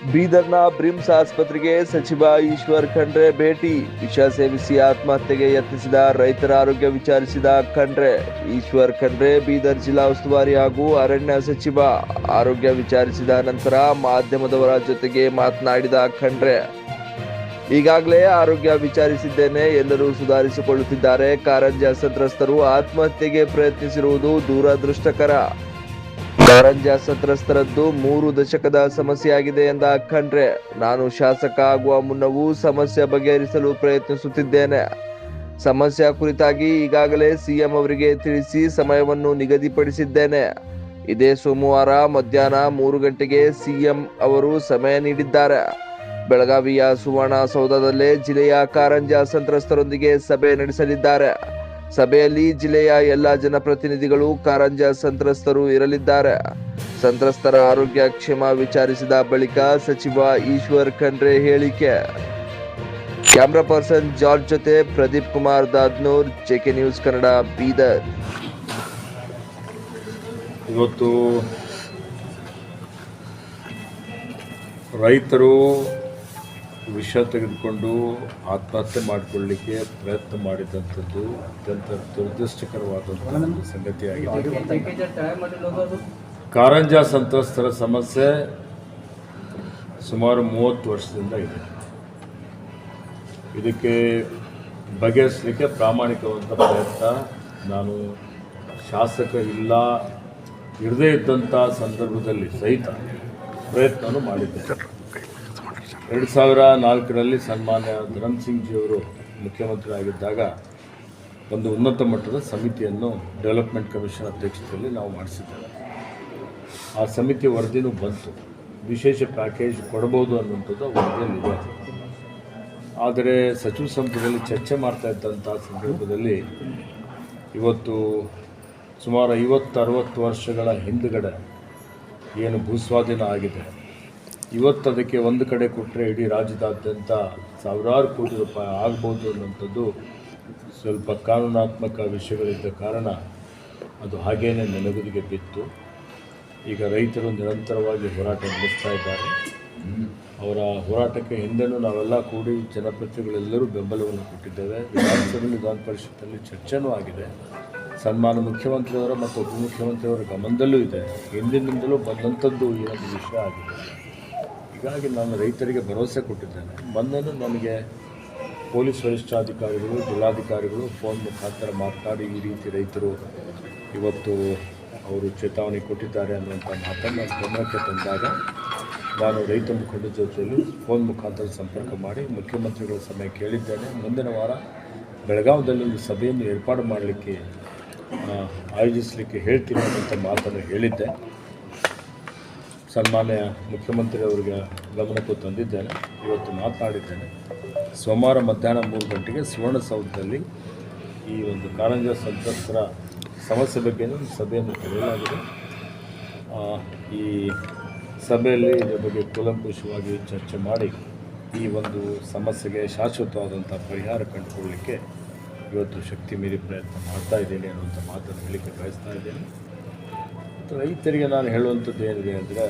ಬೀದರ್ನ BRIMS ಆಸ್ಪತ್ರೆಗೆ ಸಚಿವ ಈಶ್ವರ್ ಖಂಡ್ರೆ ಭೇಟಿ. ವಿಷ ಸೇವಿಸಿ ಆತ್ಮಹತ್ಯೆಗೆ ಯತ್ನಿಸಿದ ರೈತರ ಆರೋಗ್ಯ ವಿಚಾರಿಸಿದ ಖಂಡ್ರೆ. ಈಶ್ವರ್ ಖಂಡ್ರೆ ಬೀದರ್ ಜಿಲ್ಲಾ ಉಸ್ತುವಾರಿ ಹಾಗೂ ಅರಣ್ಯ ಸಚಿವ. ಆರೋಗ್ಯ ವಿಚಾರಿಸಿದ ನಂತರ ಮಾಧ್ಯಮದವರ ಜೊತೆಗೆ ಮಾತನಾಡಿದ ಖಂಡ್ರೆ, ಈಗಾಗಲೇ ಆರೋಗ್ಯ ವಿಚಾರಿಸಿದ್ದೇನೆ, ಎಲ್ಲರೂ ಸುಧಾರಿಸಿಕೊಳ್ಳುತ್ತಿದ್ದಾರೆ. ಕಾರಂಜ ಸಂತ್ರಸ್ತರು ಆತ್ಮಹತ್ಯೆಗೆ ಪ್ರಯತ್ನಿಸಿರುವುದು ದುರದೃಷ್ಟಕರ. ಕಾರಂಜ ಸಂತ್ರಸ್ತರದ್ದು 3 ದಶಕದ ಸಮಸ್ಯೆಯಾಗಿದೆ ಎಂದ ಖಂಡ್ರೆ, ನಾನು ಶಾಸಕ ಆಗುವ ಮುನ್ನವೂ ಸಮಸ್ಯೆ ಬಗೆಹರಿಸಲು ಪ್ರಯತ್ನಿಸುತ್ತಿದ್ದೇನೆ. ಸಮಸ್ಯೆ ಕುರಿತಾಗಿ ಈಗಾಗಲೇ ಸಿಎಂ ಅವರಿಗೆ ತಿಳಿಸಿ ಸಮಯವನ್ನು ನಿಗದಿಪಡಿಸಿದ್ದೇನೆ. ಇದೇ ಸೋಮವಾರ ಮಧ್ಯಾಹ್ನ 3 ಗಂಟೆಗೆ ಸಿಎಂ ಅವರು ಸಮಯ ನೀಡಿದ್ದಾರೆ. ಬೆಳಗಾವಿಯ ಸುವರ್ಣ ಸೌಧದಲ್ಲೇ ಜಿಲ್ಲೆಯ ಕಾರಂಜ ಸಂತ್ರಸ್ತರೊಂದಿಗೆ ಸಭೆ ನಡೆಸಲಿದ್ದಾರೆ. ಸಭೆಯಲ್ಲಿ ಜಿಲ್ಲೆಯ ಎಲ್ಲ ಜನಪ್ರತಿನಿಧಿಗಳು, ಕಾರಂಜ ಸಂತ್ರಸ್ತರು ಇರಲಿದ್ದಾರೆ. ಸಂತ್ರಸ್ತರ ಆರೋಗ್ಯ ಕ್ಷೇಮ ವಿಚಾರಿಸಿದ ಬಳಿಕ ಸಚಿವ ಈಶ್ವರ್ ಖಂಡ್ರೆ ಹೇಳಿಕೆ. ಕ್ಯಾಮ್ರಾ ಪರ್ಸನ್ ಜಾರ್ಜ್ ಜೊತೆ ಪ್ರದೀಪ್ ಕುಮಾರ್ ದಾದ್ನೂರ್, ಜೆಕೆ ನ್ಯೂಸ್ ಕನ್ನಡ, ಬೀದರ್. ಇವತ್ತು ರೈತರು ವಿಷ ತೆಗೆದುಕೊಂಡು ಆತ್ಮಹತ್ಯೆ ಮಾಡಿಕೊಳ್ಳಲಿಕ್ಕೆ ಪ್ರಯತ್ನ ಮಾಡಿದಂಥದ್ದು ಅತ್ಯಂತ ದುರದೃಷ್ಟಕರವಾದಂಥ ಸಂಗತಿಯಾಗಿದೆ. ಕಾರಂಜ ಸಂತ್ರಸ್ತರ ಸಮಸ್ಯೆ ಸುಮಾರು 30 ವರ್ಷದಿಂದ ಇದೆ. ಇದಕ್ಕೆ ಬಗೆಹರಿಸಲಿಕ್ಕೆ ಪ್ರಾಮಾಣಿಕವಾದ ಪ್ರಯತ್ನ ನಾನು ಶಾಸಕ ಇರದೇ ಇದ್ದಂಥ ಸಂದರ್ಭದಲ್ಲಿ ಸಹಿತ ಪ್ರಯತ್ನವನ್ನು ಮಾಡಿದ್ದೆ. 2004ರಲ್ಲಿ ಸನ್ಮಾನ್ಯ ಧರಮ್ ಸಿಂಗ್ ಜಿಯವರು ಮುಖ್ಯಮಂತ್ರಿ ಆಗಿದ್ದಾಗ ಒಂದು ಉನ್ನತ ಮಟ್ಟದ ಸಮಿತಿಯನ್ನು ಡೆವಲಪ್ಮೆಂಟ್ ಕಮಿಷನ್ ಅಧ್ಯಕ್ಷತೆಯಲ್ಲಿ ನಾವು ಮಾಡಿಸಿದ್ದೇವೆ. ಆ ಸಮಿತಿ ವರದಿನೂ ಬಂತು. ವಿಶೇಷ ಪ್ಯಾಕೇಜ್ ಕೊಡಬಹುದು ಅನ್ನುವಂಥದ್ದು ವರದಿಯಲ್ಲಿದೆ. ಆದರೆ ಸಚಿವ ಸಂಪುಟದಲ್ಲಿ ಚರ್ಚೆ ಮಾಡ್ತಾ ಇದ್ದಂಥ ಸಂದರ್ಭದಲ್ಲಿ ಇವತ್ತು ಸುಮಾರು 50-60 ವರ್ಷಗಳ ಹಿಂದುಗಡೆ ಏನು ಭೂಸ್ವಾಧೀನ ಆಗಿದೆ, ಇವತ್ತು ಅದಕ್ಕೆ ಒಂದು ಕಡೆ ಕೊಟ್ಟರೆ ಇಡೀ ರಾಜ್ಯದಾದ್ಯಂತ ಸಾವಿರಾರು ಕೋಟಿ ರೂಪಾಯಿ ಆಗ್ಬೋದು ಅನ್ನೋಂಥದ್ದು ಸ್ವಲ್ಪ ಕಾನೂನಾತ್ಮಕ ವಿಷಯಗಳಿದ್ದ ಕಾರಣ ಅದು ಹಾಗೇನೆ ನೆನಗುದಿಗೆ ಬಿತ್ತು. ಈಗ ರೈತರು ನಿರಂತರವಾಗಿ ಹೋರಾಟ ನಡೆಸ್ತಾ ಇದ್ದಾರೆ. ಅವರ ಹೋರಾಟಕ್ಕೆ ಹಿಂದೆನೂ ನಾವೆಲ್ಲ ಕೂಡಿ ಜನಪ್ರತಿನಿಧಿಗಳೆಲ್ಲರೂ ಬೆಂಬಲವನ್ನು ಕೊಟ್ಟಿದ್ದೇವೆ. ವಿಧಾನ ಪರಿಷತ್ತಲ್ಲಿ ಚರ್ಚೆನೂ ಆಗಿದೆ. ಸನ್ಮಾನ ಮುಖ್ಯಮಂತ್ರಿಯವರ ಮತ್ತು ಉಪಮುಖ್ಯಮಂತ್ರಿಯವರ ಗಮನದಲ್ಲೂ ಇದೆ. ಹಿಂದಿನಿಂದಲೂ ಬಂದಂಥದ್ದು ಈ ಒಂದು ವಿಷಯ ಆಗಿದೆ. ಹೀಗಾಗಿ ನಾನು ರೈತರಿಗೆ ಭರವಸೆ ಕೊಟ್ಟಿದ್ದೇನೆ. ಮೊನ್ನೆನೂ ನನಗೆ ಪೊಲೀಸ್ ವರಿಷ್ಠಾಧಿಕಾರಿಗಳು, ಜಿಲ್ಲಾಧಿಕಾರಿಗಳು ಫೋನ್ ಮುಖಾಂತರ ಮಾತನಾಡಿ ಈ ರೀತಿ ರೈತರು ಇವತ್ತು ಅವರು ಚೇತಾವಣೆ ಕೊಟ್ಟಿದ್ದಾರೆ ಅನ್ನುವಂಥ ಮಾತನ್ನು ಗಮನಕ್ಕೆ ತಂದಾಗ ನಾನು ರೈತ ಮುಖಂಡರ ಜೊತೆಯಲ್ಲಿ ಫೋನ್ ಮುಖಾಂತರ ಸಂಪರ್ಕ ಮಾಡಿ ಮುಖ್ಯಮಂತ್ರಿಗಳ ಸಮಯ ಕೇಳಿದ್ದೇನೆ. ಮುಂದಿನ ವಾರ ಬೆಳಗಾವಿಯಲ್ಲಿ ಒಂದು ಸಭೆಯನ್ನು ಏರ್ಪಾಡು ಮಾಡಲಿಕ್ಕೆ ಆಯೋಜಿಸಲಿಕ್ಕೆ ಹೇಳ್ತೀನಿ ಅನ್ನುವಂಥ ಮಾತನ್ನು ಹೇಳಿದ್ದೆ. ಸನ್ಮಾನ್ಯ ಮುಖ್ಯಮಂತ್ರಿಯವರಿಗೆ ಗಮನಕ್ಕೂ ತಂದಿದ್ದೇನೆ. ಇವತ್ತು ಮಾತನಾಡಿದ್ದೇನೆ. ಸೋಮವಾರ ಮಧ್ಯಾಹ್ನ 3 ಗಂಟೆಗೆ ಸುವರ್ಣಸೌಧದಲ್ಲಿ ಈ ಒಂದು ಕಾರಂಜ ಸಂತ್ರಸ್ತರ ಸಮಸ್ಯೆ ಬಗ್ಗೆ ಸಭೆಯನ್ನು ಕರೆಯಲಾಗಿದೆ. ಈ ಸಭೆಯಲ್ಲಿ ಇದರ ಬಗ್ಗೆ ಕೂಲಂಕುಷವಾಗಿ ಚರ್ಚೆ ಮಾಡಿ ಈ ಒಂದು ಸಮಸ್ಯೆಗೆ ಶಾಶ್ವತವಾದಂಥ ಪರಿಹಾರ ಕಂಡುಕೊಳ್ಳಲಿಕ್ಕೆ ಇವತ್ತು ಶಕ್ತಿ ಮೀರಿ ಪ್ರಯತ್ನ ಮಾಡ್ತಾ ಇದ್ದೇನೆ ಅನ್ನುವಂಥ ಮಾತನ್ನು ಹೇಳಲಿಕ್ಕೆ ಬಯಸ್ತಾ ಇದ್ದೇನೆ. ಮತ್ತು ರೈತರಿಗೆ ನಾನು ಹೇಳುವಂಥದ್ದು ಏನಿದೆ ಅಂದರೆ,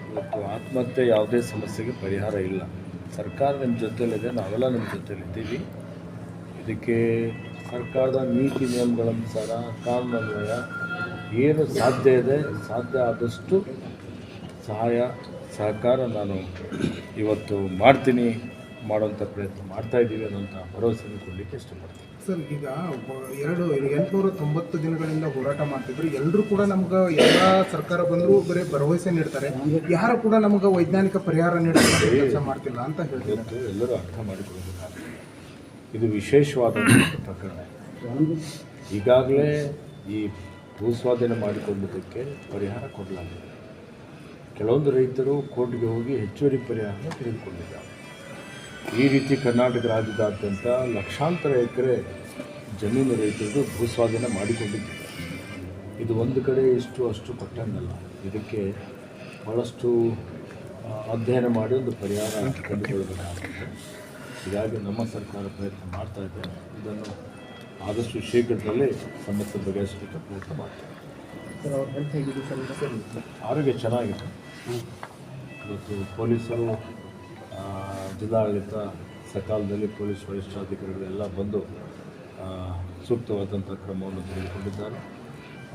ಇವತ್ತು ಆತ್ಮಹತ್ಯೆ ಯಾವುದೇ ಸಮಸ್ಯೆಗೆ ಪರಿಹಾರ ಇಲ್ಲ. ಸರ್ಕಾರ ನಿಮ್ಮ ಜೊತೆಯಲ್ಲಿದೆ, ನಾವೆಲ್ಲ ನಿಮ್ಮ ಜೊತೆಯಲ್ಲಿದ್ದೀವಿ. ಇದಕ್ಕೆ ಸರ್ಕಾರದ ನೀತಿ ನಿಯಮಗಳನುಸಾರ ಕಾನೂನನ್ವಯ ಏನು ಸಾಧ್ಯ ಇದೆ, ಸಾಧ್ಯ ಆದಷ್ಟು ಸಹಾಯ ಸಹಕಾರ ನಾನು ಇವತ್ತು ಮಾಡುವಂಥ ಪ್ರಯತ್ನ ಮಾಡ್ತಾಯಿದ್ದೀವಿ ಅನ್ನೋಂಥ ಭರವಸೆಯನ್ನು ಕೊಡಲಿಕ್ಕೆ ಇಷ್ಟಪಡ್ತೀನಿ. ಸರ್, ಈಗ 890 ದಿನಗಳಿಂದ ಹೋರಾಟ ಮಾಡ್ತಿದ್ರು. ಎಲ್ಲರೂ ಕೂಡ ನಮ್ಗೆ ಎಲ್ಲ ಸರ್ಕಾರ ಬಂದರೂ ಬರೀ ಭರವಸೆ ನೀಡ್ತಾರೆ, ಯಾರು ಕೂಡ ನಮ್ಗೆ ವೈಜ್ಞಾನಿಕ ಪರಿಹಾರ ನೀಡೋಕ್ಕೆ ಕೆಲಸ ಮಾಡ್ತಿಲ್ಲ ಅಂತ ಹೇಳ್ತಾರೆ. ಎಲ್ಲರೂ ಅರ್ಥ ಮಾಡಿಕೊಳ್ಳಬೇಕು. ಇದು ವಿಶೇಷವಾದಂಥ ಪ್ರಕರಣ. ಈಗಾಗಲೇ ಈ ಭೂಸ್ವಾಧೀನ ಮಾಡಿಕೊಳ್ಳುವುದಕ್ಕೆ ಪರಿಹಾರ ಕೊಡಲಾಗಿದೆ. ಕೆಲವೊಂದು ರೈತರು ಕೋರ್ಟ್ಗೆ ಹೋಗಿ ಹೆಚ್ಚುವರಿ ಪರಿಹಾರನ ತೆಗೆದುಕೊಂಡಿದ್ದಾರೆ. ಈ ರೀತಿ ಕರ್ನಾಟಕ ರಾಜ್ಯದಾದ್ಯಂತ ಲಕ್ಷಾಂತರ ಎಕರೆ ಜಮೀನು ರೈತರು ಭೂಸ್ವಾಧೀನ ಮಾಡಿಕೊಂಡಿದ್ದಾರೆ. ಇದು ಒಂದು ಕಡೆ ಅಷ್ಟು ಕೊಟ್ಟಂಗಲ್ಲ. ಇದಕ್ಕೆ ಭಾಳಷ್ಟು ಅಧ್ಯಯನ ಮಾಡಿ ಒಂದು ಪರಿಹಾರ ಕಂಡುಕೊಳ್ಳಬೇಕಾಗುತ್ತೆ. ಹೀಗಾಗಿ ನಮ್ಮ ಸರ್ಕಾರ ಪ್ರಯತ್ನ ಮಾಡ್ತಾ ಇದೆ. ಇದನ್ನು ಆದಷ್ಟು ಶೀಘ್ರದಲ್ಲೇ ಸಮಸ್ಯೆ ಬಗೆಹರಿಸಲಿಕ್ಕೆ ಪ್ರಯತ್ನ ಮಾಡ್ತಾರೆ. ಆರೋಗ್ಯ ಚೆನ್ನಾಗಿದೆ. ಇವತ್ತು ಪೊಲೀಸರು ಜಿಲ್ಲಾಡಳಿತ ಸಕಾಲದಲ್ಲಿ ಪೊಲೀಸ್ ವರಿಷ್ಠಾಧಿಕಾರಿಗಳೆಲ್ಲ ಬಂದು ಸೂಕ್ತವಾದಂಥ ಕ್ರಮವನ್ನು ತೆಗೆದುಕೊಂಡಿದ್ದಾರೆ.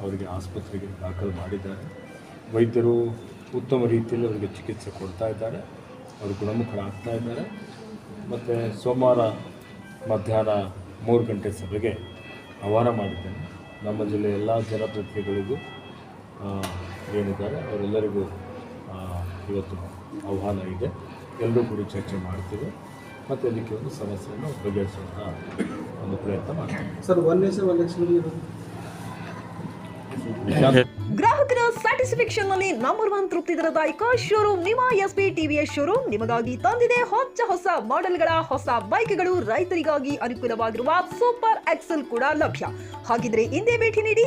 ಅವರಿಗೆ ಆಸ್ಪತ್ರೆಗೆ ದಾಖಲು ಮಾಡಿದ್ದಾರೆ. ವೈದ್ಯರು ಉತ್ತಮ ರೀತಿಯಲ್ಲಿ ಅವರಿಗೆ ಚಿಕಿತ್ಸೆ ಕೊಡ್ತಾ ಇದ್ದಾರೆ. ಅವರು ಗುಣಮುಖರಾಗ್ತಾ ಇದ್ದಾರೆ. ಮತ್ತು ಸೋಮವಾರ ಮಧ್ಯಾಹ್ನ 3 ಗಂಟೆ ಸಭೆಗೆ ಆಹ್ವಾನ ಮಾಡಿದ್ದೇನೆ. ನಮ್ಮ ಜಿಲ್ಲೆಯ ಎಲ್ಲ ಜನಪ್ರತಿನಿಧಿಗಳಿಗೂ ಏನಿದ್ದಾರೆ ಅವರೆಲ್ಲರಿಗೂ ಇವತ್ತು ಆಹ್ವಾನ ಇದೆ. ಎಲ್ಲರೂ ಕೂಡ ಚರ್ಚೆ ಮಾಡ್ತೀವಿ ಮತ್ತು ಅದಕ್ಕೆ ಒಂದು ಸಮಸ್ಯೆಯನ್ನು ಬಗೆಹರಿಸುವಂಥ ಒಂದು ಪ್ರಯತ್ನ ಮಾಡ್ತೀವಿ. ಸರ್, 1 ನೇಷನ್ 1 ಎಲೆಕ್ಷನ್ ಗ್ರಾಹಕರ ಸ್ಯಾಟಿಸ್ಫ್ಯಾಕ್ಷನ್ ನಲ್ಲಿ ನಂಬರ್ 1 ತೃಪ್ತಿದಾಯಕ ಶೋರೂಮ್ ನಿಮ್ಮ ಎಸ್ಪಿ ಟಿವಿಎಸ್ ಶೋರೂಮ್ ನಿಮಗಾಗಿ ತಂದಿದೆ ಹೊಸ ಮಾಡೆಲ್ಗಳ ಹೊಸ ಬೈಕ್ಗಳು. ರೈತರಿಗಾಗಿ ಅನುಕೂಲವಾಗಿರುವ ಸೂಪರ್ ಎಕ್ಸೆಲ್ ಕೂಡ ಲಭ್ಯ. ಹಾಗಿದ್ರೆ ಹಿಂದೆ ಭೇಟಿ ನೀಡಿ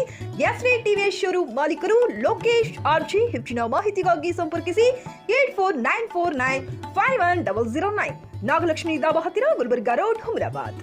ಎಸ್ಪಿ ಟಿವಿಎಸ್ ಶೋರೂಮ್ ಮಾಲೀಕರು ಲೋಕೇಶ್ ಆರ್ಜಿ. ಹೆಚ್ಚಿನ ಮಾಹಿತಿಗಾಗಿ ಸಂಪರ್ಕಿಸಿ 8494951009. ನಾಗಲಕ್ಷ್ಮಿ ದಾಬಾ ಹತ್ತಿರ, ಗುಲ್ಬರ್ಗಾ ರೋಡ್, ಹುಮರಾಬಾದ್.